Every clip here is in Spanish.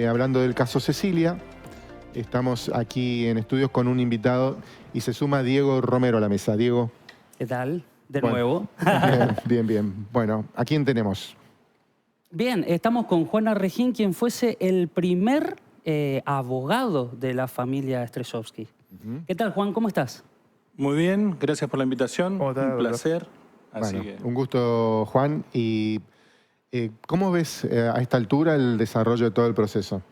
Hablando del caso Cecilia, estamos aquí en estudios con un invitado y se suma Diego Romero a la mesa. Diego. ¿Qué tal? De Bueno, nuevo. Bien. Bueno, ¿a quién tenemos? Bien, estamos con Juan Arrejín, quien fuese el primer abogado de la familia Streshovsky. ¿Qué tal, Juan? ¿Cómo estás? Muy bien, gracias por la invitación. ¿Cómo estás, un placer. Así Bueno, que... un gusto, Juan. Y ¿cómo ves a esta altura el desarrollo de todo el proceso?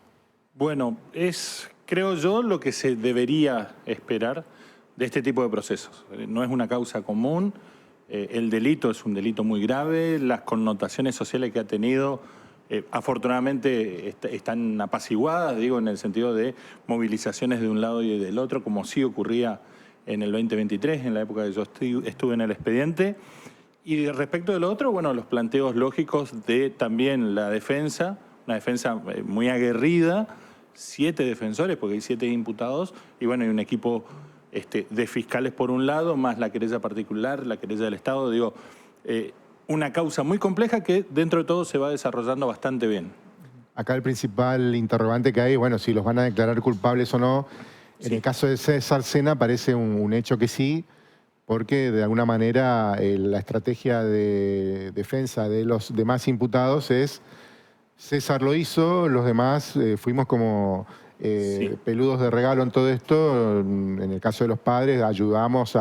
Bueno, es, creo yo, lo que se debería esperar de este tipo de procesos. No es una causa común, el delito es un delito muy grave, las connotaciones sociales que ha tenido afortunadamente están apaciguadas, digo, en el sentido de movilizaciones de un lado y del otro, como sí ocurría en el 2023, en la época que yo estuve en el expediente. Y respecto de lo otro, bueno, los planteos lógicos de también la defensa, una defensa muy aguerrida, 7 defensores, porque hay 7 imputados, y bueno, hay un equipo de fiscales por un lado, más la querella particular, la querella del Estado, digo, una causa muy compleja que dentro de todo se va desarrollando bastante bien. Acá el principal interrogante que hay, bueno, si los van a declarar culpables o no. En Sí. el caso de César Sena parece un hecho que sí, porque de alguna manera la estrategia de defensa de los demás imputados es César lo hizo, los demás fuimos como Sí. peludos de regalo en todo esto. En el caso de los padres ayudamos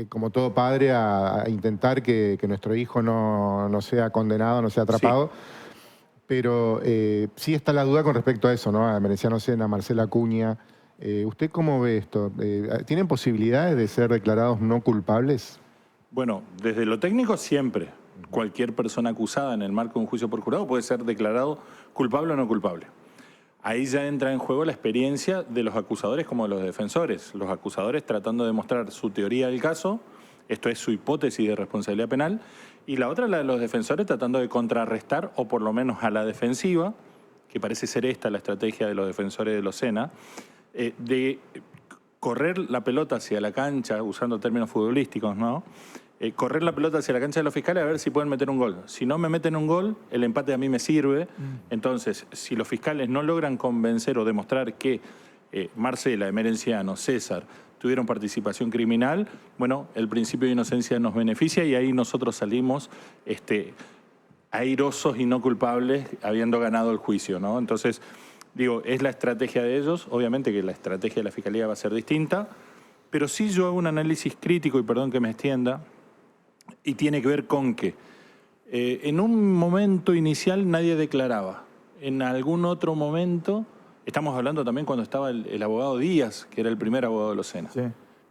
como todo padre a intentar que nuestro hijo no sea condenado, no sea atrapado. Sí. Pero sí está la duda con respecto a eso, ¿no? A Merenciano Sena, Marcela Acuña. ¿Usted cómo ve esto? ¿Tienen posibilidades de ser declarados no culpables? Bueno, desde lo técnico siempre. Cualquier persona acusada en el marco de un juicio por jurado puede ser declarado culpable o no culpable. Ahí ya entra en juego la experiencia de los acusadores como de los defensores. Los acusadores tratando de demostrar su teoría del caso, esto es su hipótesis de responsabilidad penal, y la otra la de los defensores tratando de contrarrestar, o por lo menos a la defensiva, que parece ser esta la estrategia de los defensores de los Sena, de correr la pelota hacia la cancha, usando términos futbolísticos, ¿no? Correr la pelota hacia la cancha de los fiscales a ver si pueden meter un gol. Si no me meten un gol, el empate a mí me sirve. Entonces, si los fiscales no logran convencer o demostrar que Marcela, Emerenciano, César tuvieron participación criminal, bueno, el principio de inocencia nos beneficia y ahí nosotros salimos airosos y no culpables habiendo ganado el juicio, ¿no? Entonces, digo, es la estrategia de ellos. Obviamente que la estrategia de la Fiscalía va a ser distinta, pero sí yo hago un análisis crítico, y perdón que me extienda, y tiene que ver con que en un momento inicial nadie declaraba. En algún otro momento, estamos hablando también cuando estaba el abogado Díaz, que era el primer abogado de los Sena. Sí.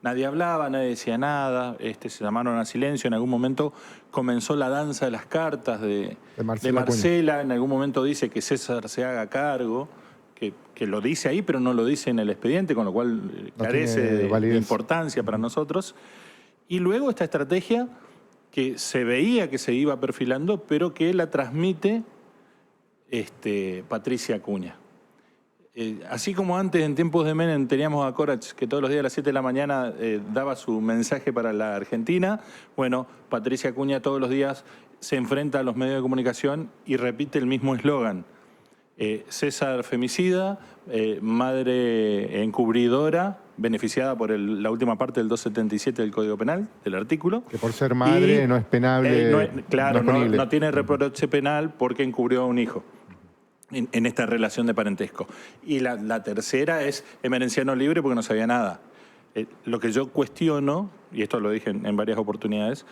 Nadie hablaba, nadie decía nada, se llamaron a silencio. En algún momento comenzó la danza de las cartas de Marcela. En algún momento dice que César se haga cargo, que lo dice ahí, pero no lo dice en el expediente, con lo cual carece de importancia para nosotros. Y luego esta estrategia que se veía que se iba perfilando, pero que la transmite Patricia Acuña. Así como antes, en tiempos de Menem, teníamos a Corach, que todos los días a las 7 de la mañana daba su mensaje para la Argentina, bueno, Patricia Acuña todos los días se enfrenta a los medios de comunicación y repite el mismo eslogan. César femicida, madre encubridora, beneficiada por la última parte del 277 del Código Penal, del artículo. Que por ser madre no es penable. Claro, no tiene reproche penal porque encubrió a un hijo en esta relación de parentesco. Y la tercera es Emerenciano libre porque no sabía nada. Lo que yo cuestiono, y esto lo dije en varias oportunidades,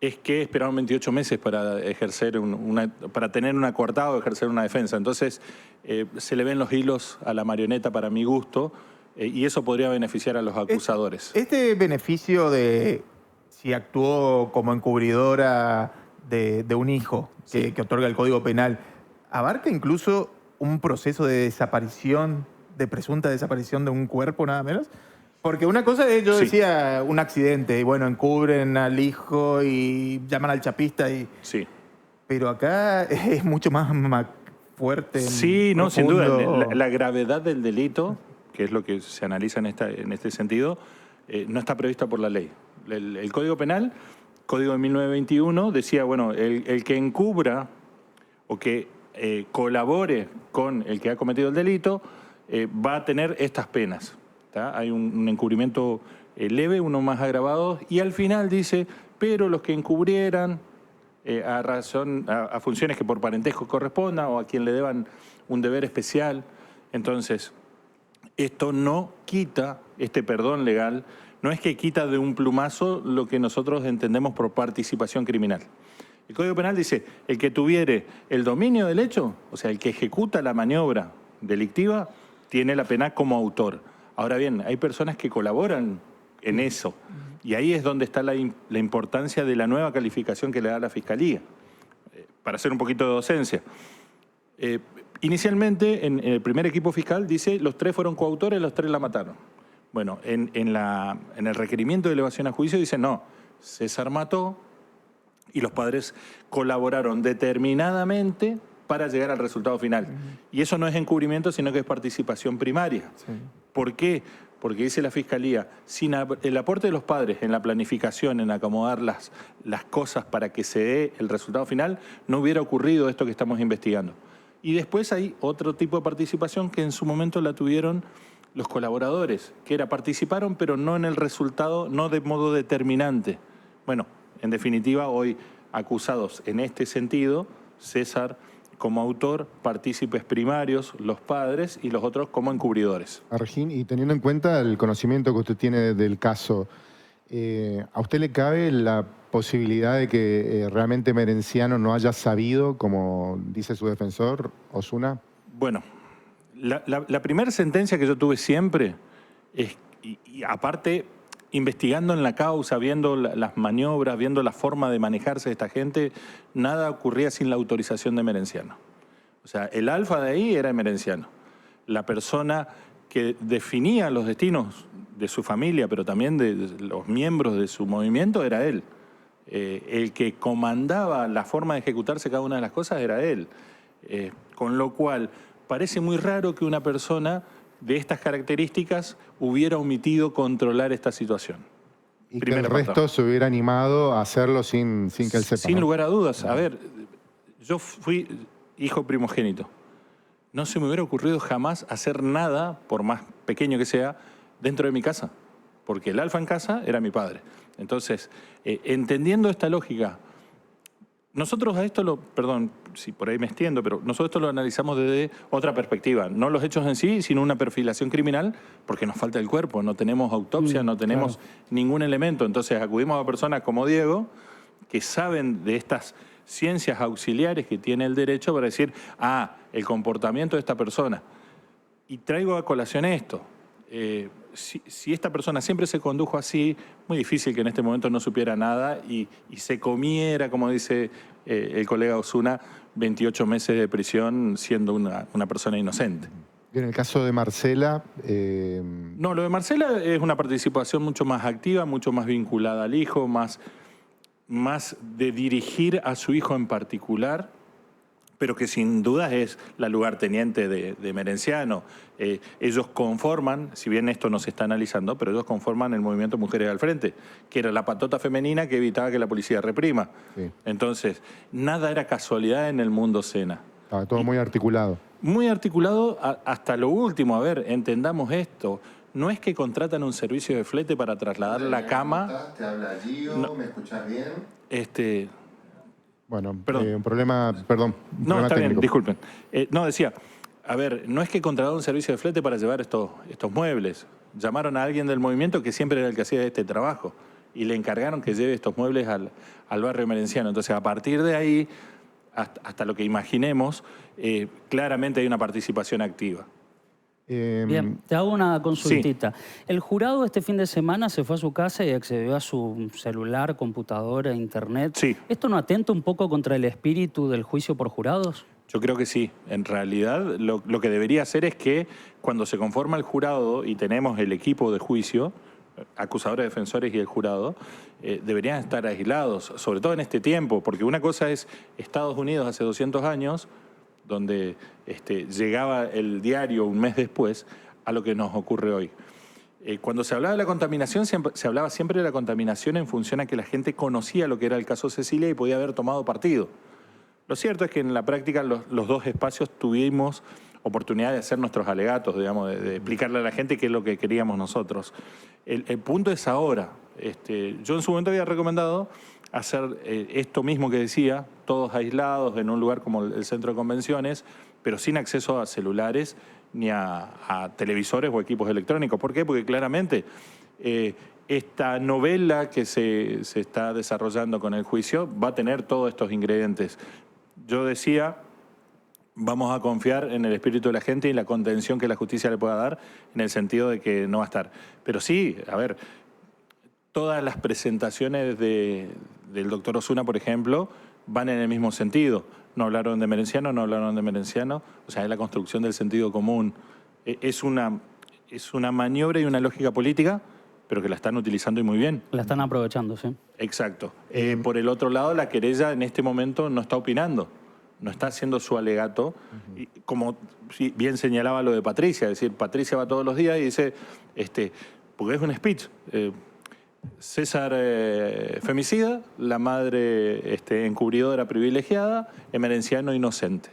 es que esperaron 28 meses para ejercer para tener un acordado, ejercer una defensa. Entonces, se le ven los hilos a la marioneta para mi gusto, y eso podría beneficiar a los acusadores. Este beneficio de si actuó como encubridora de un hijo que otorga el Código Penal, ¿abarca incluso un proceso de desaparición, de presunta desaparición de un cuerpo nada menos? Porque una cosa es, yo decía, un accidente, y bueno, encubren al hijo y llaman al chapista. Sí. Pero acá es mucho más fuerte. Sí, no, sin duda. La gravedad del delito, que es lo que se analiza en este sentido, no está prevista por la ley. El Código Penal, Código de 1921, decía, bueno, el que encubra o que colabore con el que ha cometido el delito, va a tener estas penas. ¿Tá? Hay un encubrimiento leve, uno más agravado, y al final dice, pero los que encubrieran a funciones que por parentesco correspondan o a quien le deban un deber especial. Entonces, esto no quita, este perdón legal, no es que quita de un plumazo lo que nosotros entendemos por participación criminal. El Código Penal dice, el que tuviere el dominio del hecho, o sea, el que ejecuta la maniobra delictiva, tiene la pena como autor. Ahora bien, hay personas que colaboran en eso, y ahí es donde está la importancia de la nueva calificación que le da la Fiscalía, para hacer un poquito de docencia. Inicialmente, en el primer equipo fiscal dice, los 3 fueron coautores, los 3 la mataron. Bueno, en el requerimiento de elevación a juicio dice, no, César mató, y los padres colaboraron determinadamente para llegar al resultado final. Y eso no es encubrimiento, sino que es participación primaria. Sí. ¿Por qué? Porque dice la Fiscalía, sin el aporte de los padres en la planificación, en acomodar las cosas para que se dé el resultado final, no hubiera ocurrido esto que estamos investigando. Y después hay otro tipo de participación que en su momento la tuvieron los colaboradores, que participaron, pero no en el resultado, no de modo determinante. Bueno, en definitiva, hoy acusados en este sentido, César como autor, partícipes primarios, los padres, y los otros como encubridores. Argin, y teniendo en cuenta el conocimiento que usted tiene del caso, ¿a usted le cabe la posibilidad de que realmente Merenciano no haya sabido, como dice su defensor, Osuna? Bueno, la primera sentencia que yo tuve siempre, y aparte investigando en la causa, viendo las maniobras, viendo la forma de manejarse de esta gente, nada ocurría sin la autorización de Merenciano. O sea, el alfa de ahí era Merenciano. La persona que definía los destinos de su familia, pero también de los miembros de su movimiento, era él. El que comandaba la forma de ejecutarse cada una de las cosas era él. Con lo cual, parece muy raro que una persona de estas características hubiera omitido controlar esta situación. Y que el resto se hubiera animado a hacerlo sin que él sepa. Sin ¿no? lugar a dudas. A ver, yo fui hijo primogénito. No se me hubiera ocurrido jamás hacer nada, por más pequeño que sea, dentro de mi casa. Porque el alfa en casa era mi padre. Entonces, entendiendo esta lógica, nosotros a esto perdón, si por ahí me extiendo, pero nosotros esto lo analizamos desde otra perspectiva. No los hechos en sí, sino una perfilación criminal, porque nos falta el cuerpo, no tenemos autopsia, no tenemos ningún elemento. Entonces acudimos a personas como Diego, que saben de estas ciencias auxiliares que tiene el derecho para decir, el comportamiento de esta persona. Y traigo a colación esto. Si esta persona siempre se condujo así, muy difícil que en este momento no supiera nada y se comiera, como dice el colega Osuna, 28 meses de prisión siendo una persona inocente. Y en el caso de Marcela... No, lo de Marcela es una participación mucho más activa, mucho más vinculada al hijo, más de dirigir a su hijo en particular, pero que sin duda es la lugarteniente de Merenciano. Ellos conforman, si bien esto no se está analizando, pero ellos conforman el movimiento Mujeres al Frente, que era la patota femenina que evitaba que la policía reprima. Sí. Entonces, nada era casualidad en el mundo Sena. Estaba todo muy articulado. Muy articulado hasta lo último. A ver, entendamos esto. No es que contratan un servicio de flete para trasladar la cama. ¿Te habla Gio? No. ¿Me escuchás bien? Bueno, un problema, perdón. Un no, problema está técnico. Bien, disculpen. No, decía, a ver, no es que contrataron un servicio de flete para llevar estos muebles. Llamaron a alguien del movimiento que siempre era el que hacía este trabajo y le encargaron que lleve estos muebles al barrio Merenciano. Entonces, a partir de ahí, hasta lo que imaginemos, claramente hay una participación activa. Bien, te hago una consultita. Sí. El jurado este fin de semana se fue a su casa y accedió a su celular, computadora, internet. Sí. ¿Esto no atenta un poco contra el espíritu del juicio por jurados? Yo creo que sí. En realidad, lo que debería hacer es que cuando se conforma el jurado y tenemos el equipo de juicio, acusadores, defensores y el jurado, deberían estar aislados, sobre todo en este tiempo, porque una cosa es Estados Unidos hace 200 años, donde llegaba el diario un mes después, a lo que nos ocurre hoy. Cuando se hablaba de la contaminación, se hablaba siempre de la contaminación en función a que la gente conocía lo que era el caso Cecilia y podía haber tomado partido. Lo cierto es que en la práctica los dos espacios tuvimos oportunidad de hacer nuestros alegatos, digamos, de explicarle a la gente qué es lo que queríamos nosotros. El punto es ahora. Yo en su momento había recomendado hacer esto mismo que decía, todos aislados en un lugar como el centro de convenciones, pero sin acceso a celulares ni a televisores o equipos electrónicos. ¿Por qué? Porque claramente esta novela que se está desarrollando con el juicio va a tener todos estos ingredientes. Yo decía, vamos a confiar en el espíritu de la gente y la contención que la justicia le pueda dar, en el sentido de que no va a estar. Pero sí, a ver, todas las presentaciones del doctor Osuna, por ejemplo, van en el mismo sentido. No hablaron de Merenciano, no hablaron de Merenciano. O sea, es la construcción del sentido común. Es una maniobra y una lógica política, pero que la están utilizando y muy bien. La están aprovechando, sí. Exacto. Por el otro lado, la querella en este momento no está opinando, no está haciendo su alegato. Y como bien señalaba lo de Patricia, es decir, Patricia va todos los días y dice, porque es un speech, César femicida, la madre encubridora privilegiada, Merenciano inocente.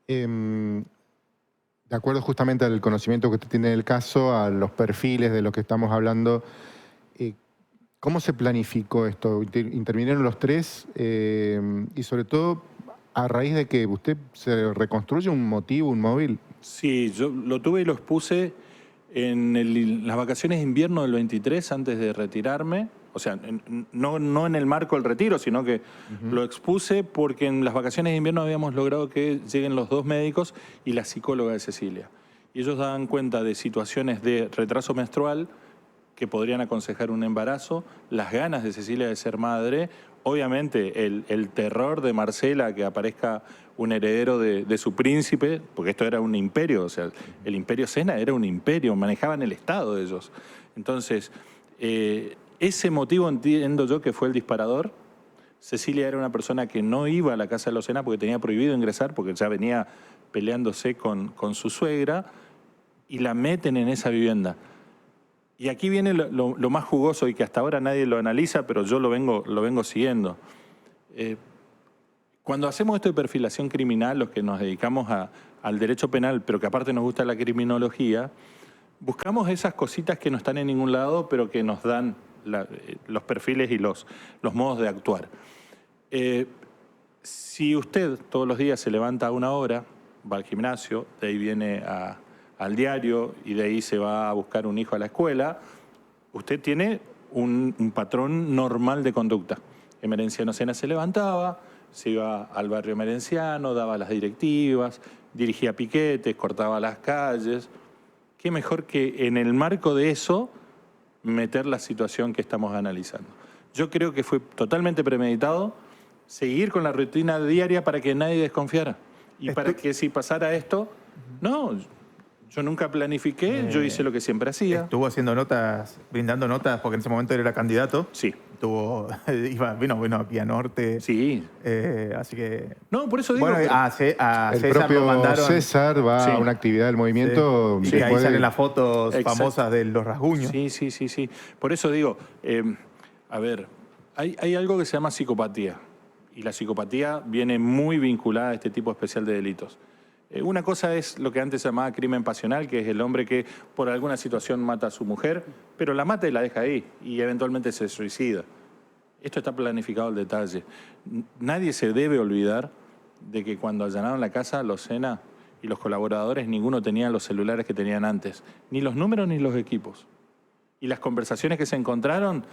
De acuerdo justamente al conocimiento que usted tiene del caso, a los perfiles de los que estamos hablando, ¿cómo se planificó esto? ¿Intervinieron los tres? Y sobre todo, ¿a raíz de que usted se reconstruye un motivo, un móvil? Sí, yo lo tuve y lo expuse en las vacaciones de invierno del 23, antes de retirarme. O sea, no en el marco del retiro, sino que lo expuse porque en las vacaciones de invierno habíamos logrado que lleguen los dos médicos y la psicóloga de Cecilia. Y ellos daban cuenta de situaciones de retraso menstrual que podrían aconsejar un embarazo, las ganas de Cecilia de ser madre, obviamente el terror de Marcela que aparezca un heredero de su príncipe, porque esto era un imperio, o sea, el imperio Sena era un imperio, manejaban el Estado de ellos. Entonces, ese motivo entiendo yo que fue el disparador. Cecilia era una persona que no iba a la casa de los Sena porque tenía prohibido ingresar, porque ya venía peleándose con su suegra, y la meten en esa vivienda. Y aquí viene lo más jugoso y que hasta ahora nadie lo analiza, pero yo lo vengo siguiendo. Cuando hacemos esto de perfilación criminal, los que nos dedicamos al derecho penal, pero que aparte nos gusta la criminología, buscamos esas cositas que no están en ningún lado, pero que nos dan los perfiles y los modos de actuar. Si usted todos los días se levanta a una hora, va al gimnasio, de ahí viene al diario y de ahí se va a buscar un hijo a la escuela, usted tiene un patrón normal de conducta. En Merenciano Sena se levantaba, se iba al barrio Merenciano, daba las directivas, dirigía piquetes, cortaba las calles. ¿Qué mejor que en el marco de eso meter la situación que estamos analizando? Yo creo que fue totalmente premeditado seguir con la rutina diaria para que nadie desconfiara. Y para que si pasara esto, no, yo nunca planifiqué, yo hice lo que siempre hacía. Estuvo haciendo notas, brindando notas, porque en ese momento él era candidato. Sí. Vino aquí a Norte. Sí. Así que... No, por eso digo... Bueno, a el César propio lo mandaron. César va Sí. a una actividad del movimiento. Sí, ahí salen las fotos famosas de los rasguños. Sí. Por eso digo, a ver, hay algo que se llama psicopatía. Y la psicopatía viene muy vinculada a este tipo especial de delitos. Una cosa es lo que antes se llamaba crimen pasional, que es el hombre que por alguna situación mata a su mujer, pero la mata y la deja ahí, y eventualmente se suicida. Esto está planificado al detalle. Nadie se debe olvidar de que cuando allanaron la casa, los Sena y los colaboradores, ninguno tenía los celulares que tenían antes, ni los números ni los equipos. Y las conversaciones que se encontraron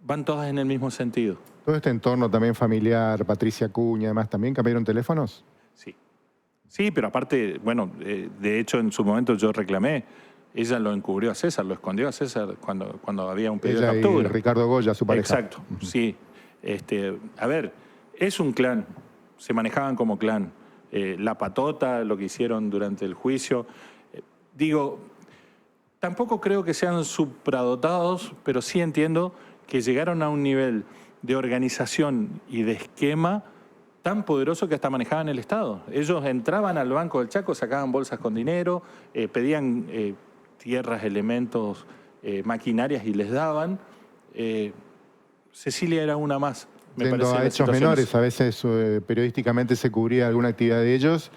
van todas en el mismo sentido. Todo este entorno también familiar, Patricia Acuña, además, ¿también cambiaron teléfonos? Sí. Sí, pero aparte, bueno, de hecho en su momento yo reclamé, ella lo encubrió a César, lo escondió a César cuando había un pedido de captura. Y Ricardo Goya, su pareja. Exacto, sí. A ver, es un clan, se manejaban como clan. La patota, lo que hicieron durante el juicio. Digo, tampoco creo que sean supradotados, pero sí entiendo que llegaron a un nivel de organización y de esquema tan poderoso que hasta manejaban el Estado. Ellos entraban al Banco del Chaco, sacaban bolsas con dinero, pedían tierras, elementos, maquinarias y les daban. Cecilia era una más. Me yendo parece a las hechos situaciones- menores. A veces periodísticamente se cubría alguna actividad de ellos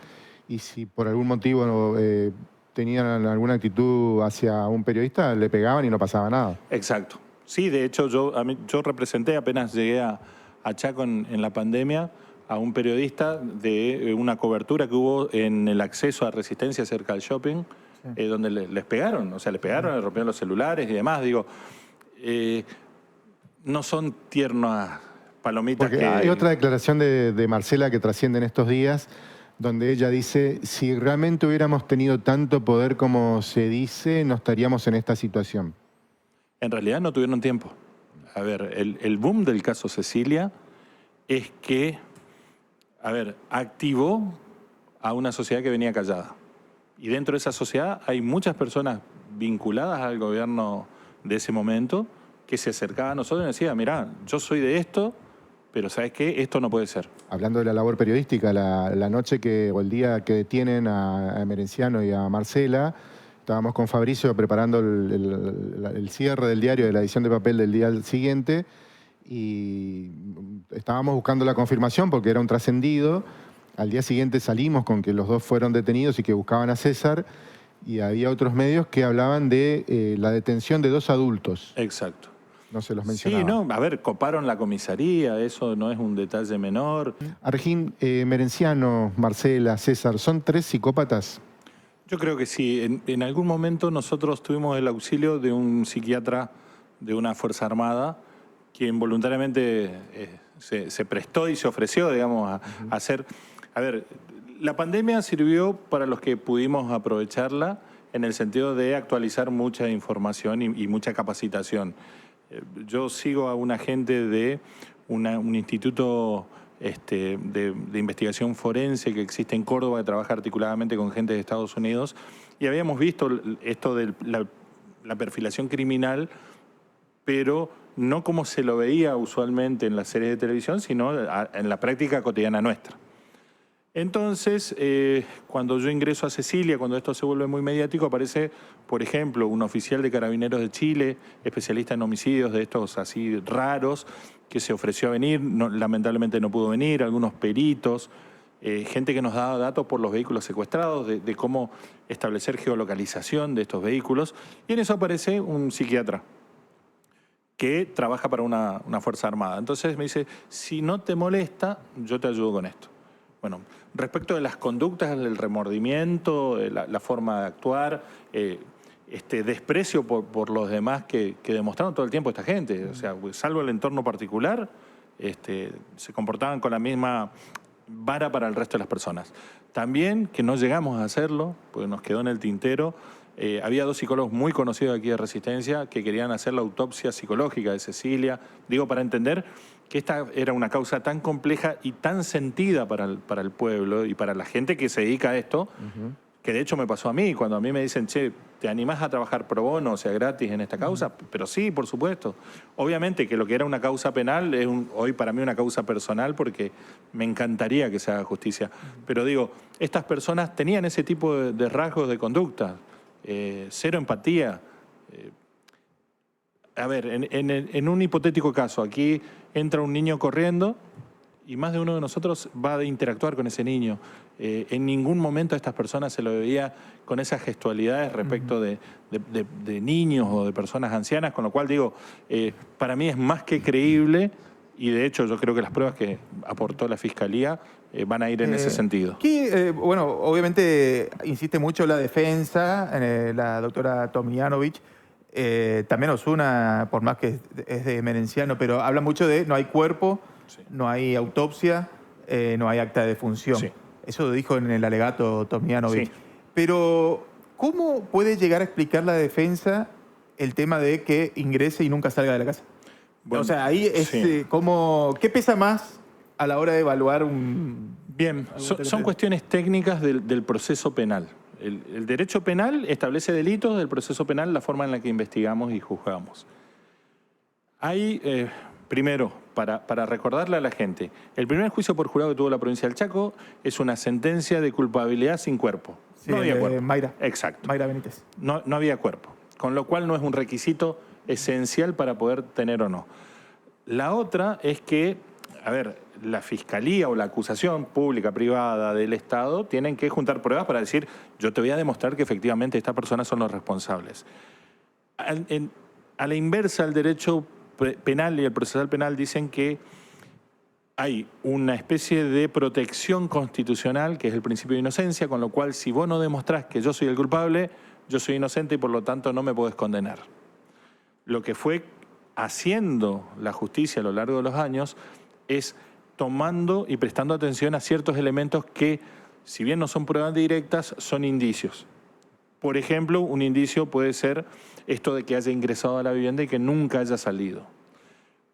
y si por algún motivo tenían alguna actitud hacia un periodista, le pegaban y no pasaba nada. Exacto. Sí, de hecho yo representé apenas llegué a Chaco en la pandemia a un periodista de una cobertura que hubo en el acceso a Resistencia cerca del shopping, donde les pegaron, o sea, les pegaron, les rompieron los celulares y demás. Digo, no son tiernas palomitas Porque que... hay otra declaración de Marcela que trasciende en estos días, donde ella dice, si realmente hubiéramos tenido tanto poder como se dice, no estaríamos en esta situación. En realidad no tuvieron tiempo. A ver, el boom del caso Cecilia es que, a ver, activó a una sociedad que venía callada. Y dentro de esa sociedad hay muchas personas vinculadas al gobierno de ese momento que se acercaban a nosotros y nos decían, mirá, yo soy de esto, pero ¿sabes qué? Esto no puede ser. Hablando de la labor periodística, la noche o el día que detienen a Merenciano y a Marcela, estábamos con Fabricio preparando el cierre del diario de la edición de papel del día siguiente y estábamos buscando la confirmación porque era un trascendido. Al día siguiente salimos con que los dos fueron detenidos y que buscaban a César y había otros medios que hablaban de la detención de 2 adultos. Exacto. No se los mencionaba. Sí, no, a ver, coparon la comisaría, eso no es un detalle menor. Argín, Merenciano, Marcela, César, ¿son 3 psicópatas? Yo creo que sí. En algún momento nosotros tuvimos el auxilio de un psiquiatra de una Fuerza Armada, quien voluntariamente se prestó y se ofreció, digamos, a hacer... A ver, la pandemia sirvió para los que pudimos aprovecharla en el sentido de actualizar mucha información y mucha capacitación. Yo sigo a un agente de un instituto de investigación forense que existe en Córdoba, que trabaja articuladamente con gente de Estados Unidos, y habíamos visto esto de la perfilación criminal, pero no como se lo veía usualmente en las series de televisión, sino en la práctica cotidiana nuestra. Entonces, cuando yo ingreso a Cecilia, cuando esto se vuelve muy mediático, aparece, por ejemplo, un oficial de Carabineros de Chile, especialista en homicidios de estos así raros, que se ofreció a venir, lamentablemente no pudo venir, algunos peritos, gente que nos daba datos por los vehículos secuestrados, de cómo establecer geolocalización de estos vehículos, y en eso aparece un psiquiatra que trabaja para una Fuerza Armada. Entonces me dice, si no te molesta, yo te ayudo con esto. Bueno, respecto de las conductas, el remordimiento, la forma de actuar, desprecio por los demás que demostraron todo el tiempo esta gente, o sea, salvo el entorno particular, se comportaban con la misma vara para el resto de las personas. También, que no llegamos a hacerlo, porque nos quedó en el tintero, había 2 psicólogos muy conocidos aquí de Resistencia que querían hacer la autopsia psicológica de Cecilia, digo, para entender que esta era una causa tan compleja y tan sentida para el pueblo y para la gente que se dedica a esto, que de hecho me pasó a mí, cuando a mí me dicen, che, ¿te animás a trabajar pro bono, o sea, gratis en esta causa? Pero sí, por supuesto. Obviamente que lo que era una causa penal es hoy para mí una causa personal porque me encantaría que se haga justicia. Pero digo, estas personas tenían ese tipo de rasgos de conducta, cero empatía. A ver, en un hipotético caso, aquí entra un niño corriendo y más de uno de nosotros va a interactuar con ese niño. En ningún momento a estas personas se lo veía con esas gestualidades respecto de niños o de personas ancianas, con lo cual digo, para mí es más que creíble y de hecho yo creo que las pruebas que aportó la Fiscalía van a ir en ese sentido. Bueno, obviamente insiste mucho la defensa, la doctora Tomljanovic. También Osuna, por más que es de Merenciano, pero habla mucho de no hay cuerpo, no hay autopsia, no hay acta de defunción. Sí. Eso lo dijo en el alegato Tomljanovic. Sí. Pero, ¿cómo puede llegar a explicar la defensa el tema de que ingrese y nunca salga de la casa? Bueno, o sea, ahí es ¿qué pesa más a la hora de evaluar un... Bien, son cuestiones técnicas del proceso penal. El derecho penal establece delitos del proceso penal, la forma en la que investigamos y juzgamos. Hay, primero, para recordarle a la gente, el primer juicio por jurado que tuvo la provincia del Chaco es una sentencia de culpabilidad sin cuerpo. Sí, no había cuerpo. Mayra. Exacto. Mayra Benítez. No había cuerpo, con lo cual no es un requisito esencial para poder tener o no. La otra es que, a ver, la fiscalía o la acusación pública, privada del Estado tienen que juntar pruebas para decir, yo te voy a demostrar que efectivamente estas personas son los responsables. A la inversa, el derecho penal y el procesal penal dicen que hay una especie de protección constitucional, que es el principio de inocencia, con lo cual si vos no demostrás que yo soy el culpable, yo soy inocente y por lo tanto no me podés condenar. Lo que fue haciendo la justicia a lo largo de los años es tomando y prestando atención a ciertos elementos que, si bien no son pruebas directas, son indicios. Por ejemplo, un indicio puede ser esto de que haya ingresado a la vivienda y que nunca haya salido.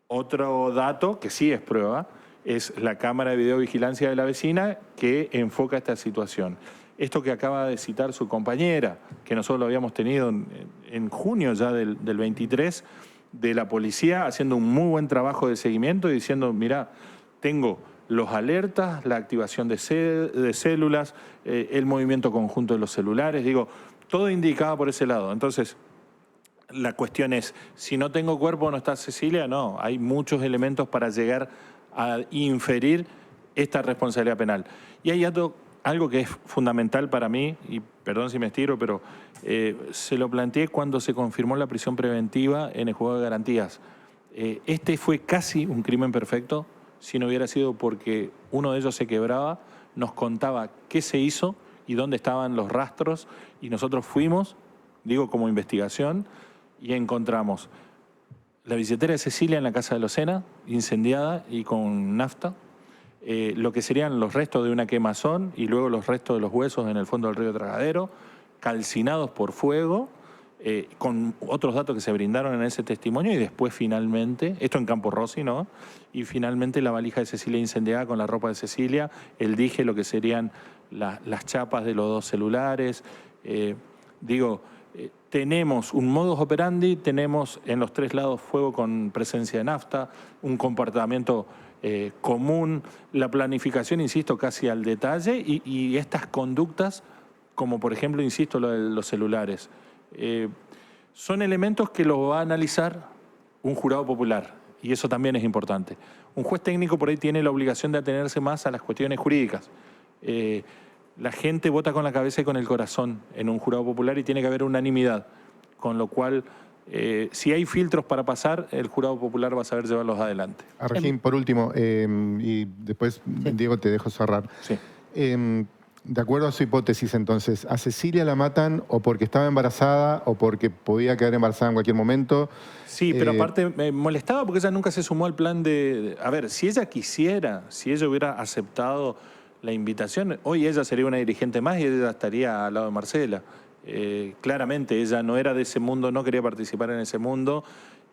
Otro dato, que sí es prueba, es la cámara de videovigilancia de la vecina que enfoca esta situación. Esto que acaba de citar su compañera, que nosotros lo habíamos tenido en junio ya del 23, de la policía haciendo un muy buen trabajo de seguimiento y diciendo, mirá, tengo los alertas, la activación de células, el movimiento conjunto de los celulares, digo, todo indicaba por ese lado. Entonces, la cuestión es, si no tengo cuerpo, ¿no está Cecilia? No, hay muchos elementos para llegar a inferir esta responsabilidad penal. Y hay algo que es fundamental para mí, y perdón si me estiro, pero se lo planteé cuando se confirmó la prisión preventiva en el juego de garantías. Este fue casi un crimen perfecto, si no hubiera sido porque uno de ellos se quebraba, nos contaba qué se hizo y dónde estaban los rastros, y nosotros fuimos, digo como investigación, y encontramos la billetera de Cecilia en la casa de Locena, incendiada y con nafta, lo que serían los restos de una quemazón y luego los restos de los huesos en el fondo del río Tragadero, calcinados por fuego, con otros datos que se brindaron en ese testimonio, y después finalmente, esto en Campo Rossi, ¿no? Y finalmente la valija de Cecilia incendiada con la ropa de Cecilia, el dije, lo que serían las chapas de los 2 celulares. Tenemos un modus operandi, tenemos en los 3 lados fuego con presencia de nafta, un comportamiento común, la planificación, insisto, casi al detalle, y estas conductas, como por ejemplo, insisto, lo de los celulares, son elementos que los va a analizar un jurado popular, y eso también es importante. Un juez técnico por ahí tiene la obligación de atenerse más a las cuestiones jurídicas. La gente vota con la cabeza y con el corazón en un jurado popular y tiene que haber unanimidad, con lo cual, si hay filtros para pasar, el jurado popular va a saber llevarlos adelante. Regín, por último, y después, sí, Diego, te dejo cerrar. Sí. De acuerdo a su hipótesis, entonces, ¿a Cecilia la matan o porque estaba embarazada o porque podía quedar embarazada en cualquier momento? Sí, pero aparte me molestaba porque ella nunca se sumó al plan de... A ver, si ella quisiera, si ella hubiera aceptado la invitación, hoy ella sería una dirigente más y ella estaría al lado de Marcela. Claramente ella no era de ese mundo, no quería participar en ese mundo,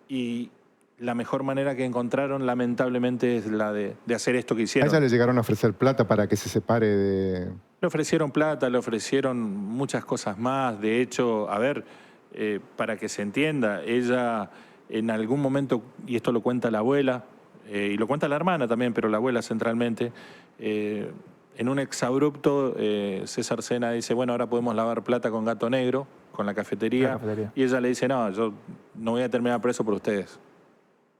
y la mejor manera que encontraron lamentablemente es la de hacer esto que hicieron. ¿A ella le llegaron a ofrecer plata para que se separe de...? Le ofrecieron plata, le ofrecieron muchas cosas más. De hecho, a ver, para que se entienda, ella en algún momento, y esto lo cuenta la abuela, y lo cuenta la hermana también, pero la abuela centralmente, en un exabrupto, César Sena dice, bueno, ahora podemos lavar plata con Gato Negro, con la cafetería. Y ella le dice, no, yo no voy a terminar preso por ustedes.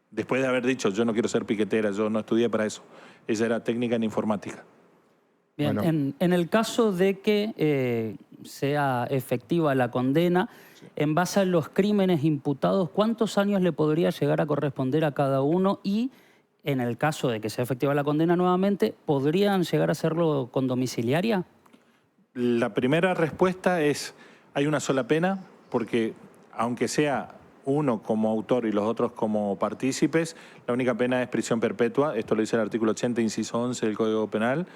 Después de haber dicho, yo no quiero ser piquetera, yo no estudié para eso. Ella era técnica en informática. Bien, bueno, en el caso de que sea efectiva la condena, sí, en base a los crímenes imputados, ¿cuántos años le podría llegar a corresponder a cada uno? Y en el caso de que sea efectiva la condena nuevamente, ¿podrían llegar a hacerlo con domiciliaria? La primera respuesta es, hay una sola pena, porque aunque sea uno como autor y los otros como partícipes, la única pena es prisión perpetua. Esto lo dice el artículo 80, inciso 11 del Código Penal.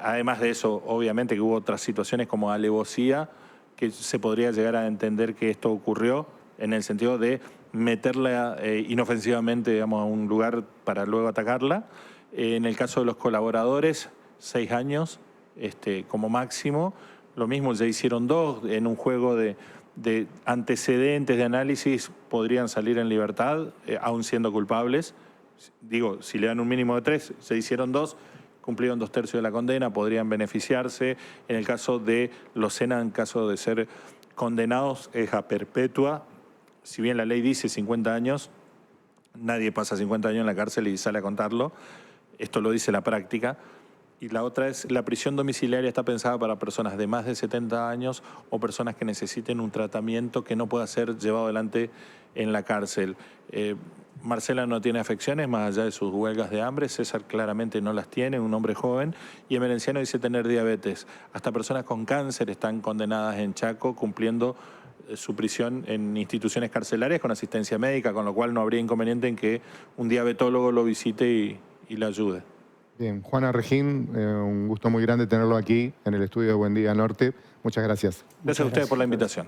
Además de eso, obviamente que hubo otras situaciones como alevosía, que se podría llegar a entender que esto ocurrió en el sentido de meterla inofensivamente, digamos, a un lugar para luego atacarla. En el caso de los colaboradores, 6 años como máximo. Lo mismo, ya hicieron 2 en un juego de antecedentes de análisis, podrían salir en libertad, aún siendo culpables. Digo, si le dan un mínimo de 3, se hicieron 2, cumplieron 2/3 de la condena, podrían beneficiarse. En el caso de Locena, en caso de ser condenados, es a perpetua. Si bien la ley dice 50 años, nadie pasa 50 años en la cárcel y sale a contarlo. Esto lo dice la práctica. Y la otra es, la prisión domiciliaria está pensada para personas de más de 70 años o personas que necesiten un tratamiento que no pueda ser llevado adelante en la cárcel. Marcela no tiene afecciones más allá de sus huelgas de hambre, César claramente no las tiene, un hombre joven, y Emerenciano dice tener diabetes. Hasta personas con cáncer están condenadas en Chaco cumpliendo su prisión en instituciones carcelarias con asistencia médica, con lo cual no habría inconveniente en que un diabetólogo lo visite y le ayude. Bien, Juana Regín, un gusto muy grande tenerlo aquí en el estudio de Buen Día Norte. Muchas gracias. Gracias a ustedes por la invitación.